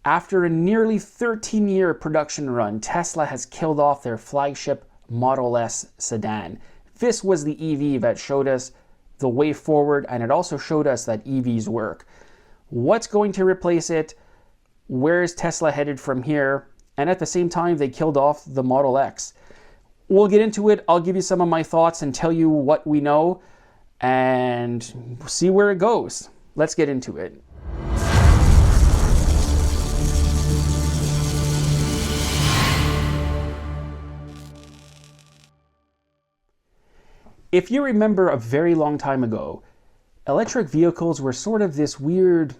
After a nearly 13-year production run, Tesla has killed off their flagship Model S sedan. This was the EV that showed us the way forward, and it also showed us that EVs work. What's going to replace it? Where is Tesla headed from here? And at the same time, they killed off the Model X. We'll get into it. I'll give you some of my thoughts and tell you what we know and see where it goes. Let's get into it. If you remember a very long time ago, electric vehicles were sort of this weird,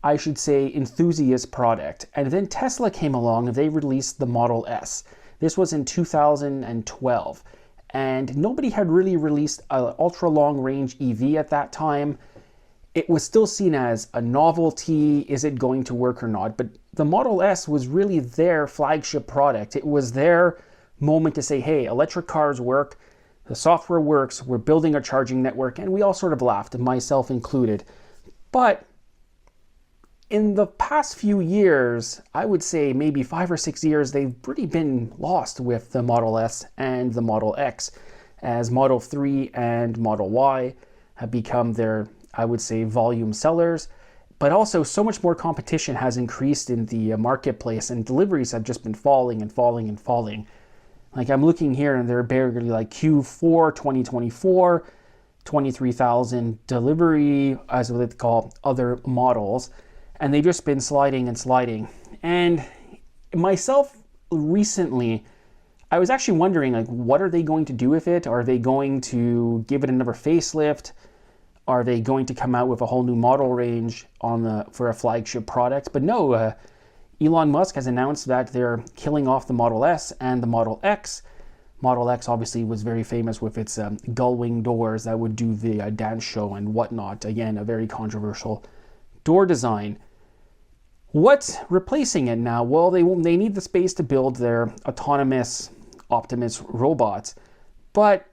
I should say, enthusiast product. And then Tesla came along and they released the Model S. This was in 2012. And nobody had really released an ultra long range EV at that time. It was still seen as a novelty. Is it going to work or not? But the Model S was really their flagship product. It was their moment to say, hey, electric cars work. The software works, we're building a charging network, and we all sort of laughed, myself included. But in the past few years, I would say maybe 5 or 6 years, they've really been lost with the Model S and the Model X, as Model 3 and Model Y have become their, I would say, volume sellers. But also, so much more competition has increased in the marketplace, and deliveries have just been falling and falling and falling. Like I'm looking here and they're barely like Q4 2024, 23,000 delivery, as what they call other models. And they've just been sliding and sliding. And myself recently, I was actually wondering, like, what are they going to do with it? Are they going to give it another facelift? Are they going to come out with a whole new model range for a flagship product? But no, Elon Musk has announced that they're killing off the Model S and the Model X. Model X obviously was very famous with its gull-wing doors that would do the dance show and whatnot. Again, a very controversial door design. What's replacing it now? Well, they need the space to build their autonomous Optimus robots. But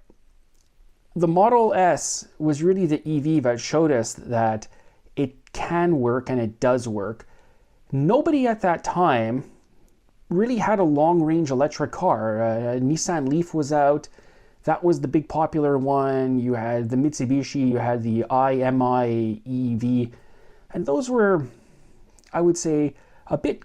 the Model S was really the EV that showed us that it can work and it does work. Nobody at that time really had a long-range electric car. Nissan Leaf was out. That was the big popular one. You had the Mitsubishi, you had the IMI EV. And those were, I would say, a bit,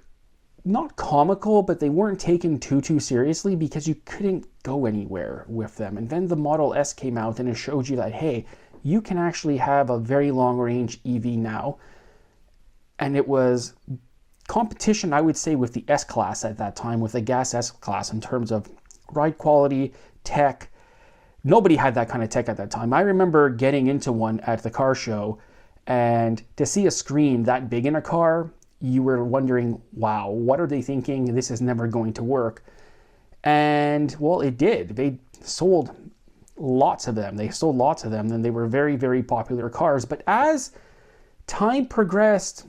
not comical, but they weren't taken too seriously because you couldn't go anywhere with them. And then the Model S came out and it showed you that, hey, you can actually have a very long-range EV now. And it was competition, I would say, with the S-Class at that time, with the gas S-Class in terms of ride quality, tech. Nobody had that kind of tech at that time. I remember getting into one at the car show, and to see a screen that big in a car, you were wondering, wow, what are they thinking? This is never going to work. And, well, it did. They sold lots of them. And they were very, very popular cars. But as time progressed,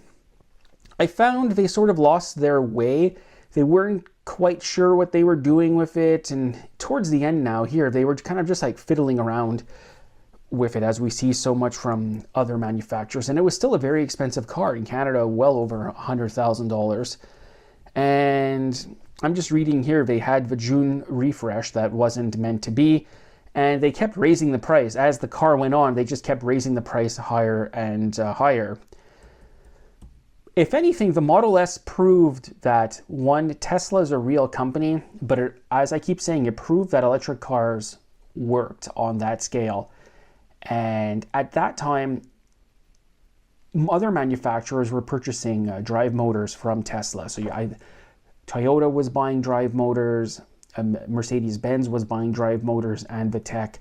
I found they sort of lost their way. They weren't quite sure what they were doing with it. And towards the end now here, they were kind of just like fiddling around with it, as we see so much from other manufacturers. And it was still a very expensive car in Canada, well over $100,000. And I'm just reading here, they had the June refresh that wasn't meant to be. And they kept raising the price. As the car went on, they just kept raising the price higher and higher. If anything, the Model S proved that, one, Tesla is a real company, but as I keep saying, it proved that electric cars worked on that scale. And at that time, other manufacturers were purchasing drive motors from Tesla. So Toyota was buying drive motors, Mercedes-Benz was buying drive motors, and Vitec.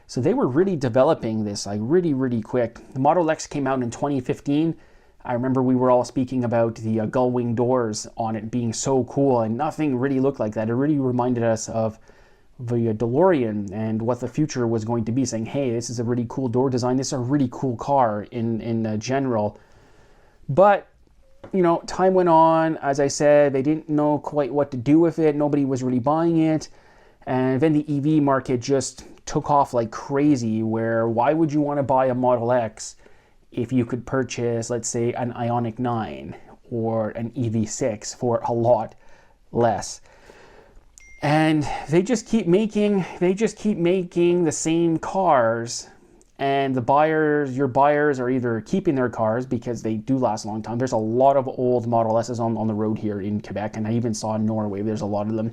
So they were really developing this like really quick. The Model X came out in 2015. I remember we were all speaking about the gull-wing doors on it being so cool, and nothing really looked like that. It really reminded us of the DeLorean and what the future was going to be, saying, hey, this is a really cool door design. This is a really cool car in general. But, you know, time went on. As I said, they didn't know quite what to do with it. Nobody was really buying it. And then the EV market just took off like crazy, where why would you want to buy a Model X if you could purchase, let's say, an Ioniq 9 or an EV6 for a lot less. And they just keep making the same cars, and your buyers are either keeping their cars because they do last a long time. There's a lot of old Model S's on the road here in Quebec, and I even saw in Norway there's a lot of them,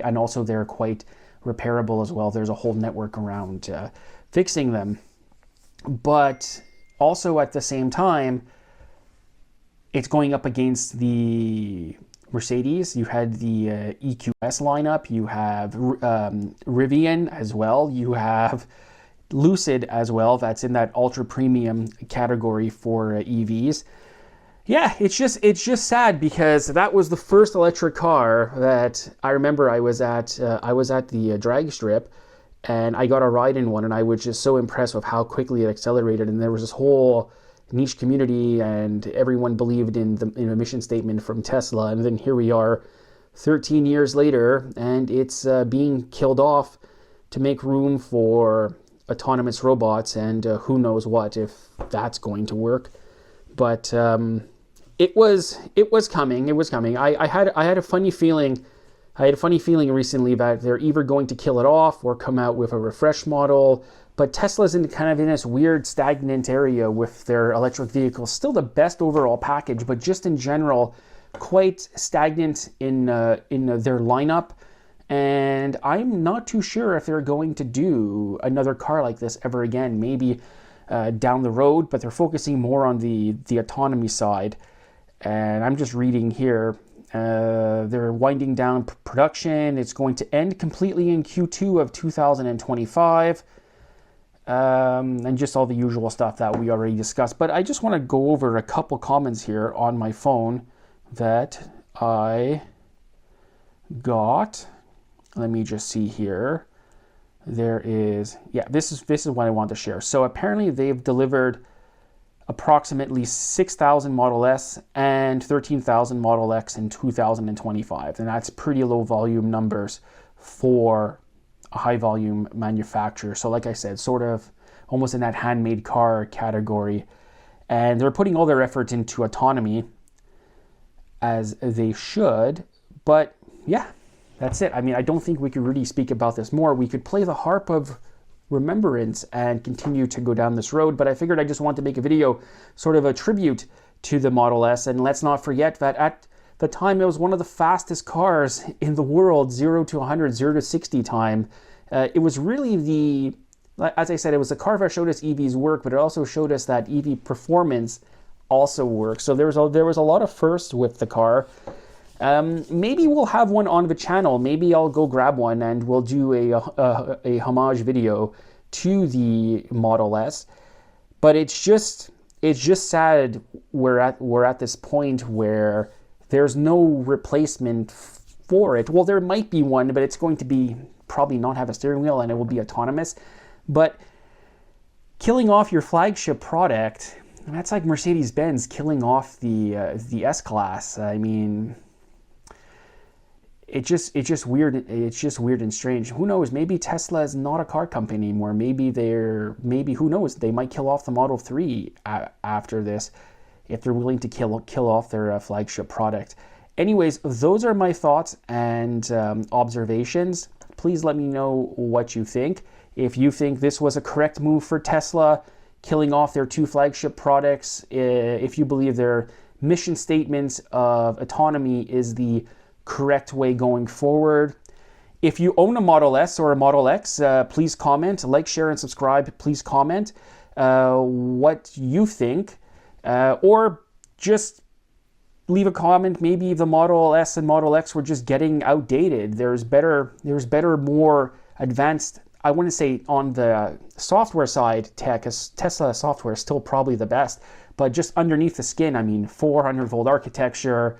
and also they're quite repairable as well. There's a whole network around fixing them. But also at the same time, it's going up against the Mercedes. You had the EQS lineup, you have Rivian as well, you have Lucid as well, that's in that ultra premium category for EVs. Yeah, it's just sad, because that was the first electric car that I remember. I was at the drag strip, and I got a ride in one, and I was just so impressed with how quickly it accelerated. And there was this whole niche community, and everyone believed in the mission statement from Tesla. And then here we are 13 years later, and it's being killed off to make room for autonomous robots, and who knows what, if that's going to work. But it was coming. I had a funny feeling recently that they're either going to kill it off or come out with a refresh model. But Tesla's in this weird stagnant area with their electric vehicles. Still the best overall package, but just in general quite stagnant in their lineup. And I'm not too sure if they're going to do another car like this ever again. Maybe down the road, but they're focusing more on the autonomy side. And I'm just reading here, they're winding down production. It's going to end completely in Q2 of 2025. And just all the usual stuff that we already discussed. But I just want to go over a couple comments here on my phone that I got. Let me just see here. There is, yeah, this is what I want to share. So apparently they've delivered approximately 6,000 Model S and 13,000 Model X in 2025. And that's pretty low volume numbers for a high volume manufacturer. So like I said, sort of almost in that handmade car category. And they're putting all their effort into autonomy, as they should. But yeah, that's it. I mean, I don't think we could really speak about this more. We could play the harp of remembrance and continue to go down this road, but I figured I just want to make a video, sort of a tribute to the Model S. And let's not forget that at the time it was one of the fastest cars in the world, 0 to 100, 0 to 60 time. It was really as I said, it was a car that showed us EVs work, but it also showed us that EV performance also works. So there was a lot of firsts with the car. Maybe we'll have one on the channel. Maybe I'll go grab one and we'll do a homage video to the Model S. But it's just sad we're at this point where there's no replacement for it. Well, there might be one, but it's going to be probably not have a steering wheel, and it will be autonomous. But killing off your flagship product, that's like Mercedes-Benz killing off the S-Class. I mean, it's just weird. It's just weird and strange. Who knows? Maybe Tesla is not a car company anymore. Maybe who knows? They might kill off the Model 3 after this, if they're willing to kill off their flagship product. Anyways, those are my thoughts and observations. Please let me know what you think. If you think this was a correct move for Tesla, killing off their two flagship products, if you believe their mission statements of autonomy is the correct way going forward. If you own a Model S or a Model X, please comment, like, share, and subscribe. Please comment what you think, or just leave a comment. Maybe the Model S and Model X were just getting outdated. There's better, more advanced, I wouldn't say on the software side tech, as Tesla software is still probably the best, but just underneath the skin, I mean, 400-volt architecture,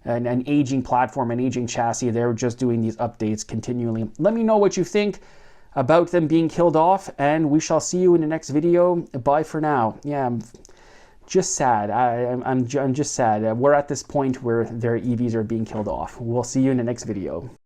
an aging platform, an aging chassis. They're just doing these updates continually. Let me know what you think about them being killed off, and we shall see you in the next video. Bye for now. Yeah, I'm just sad. I'm just sad. We're at this point where their EVs are being killed off. We'll see you in the next video.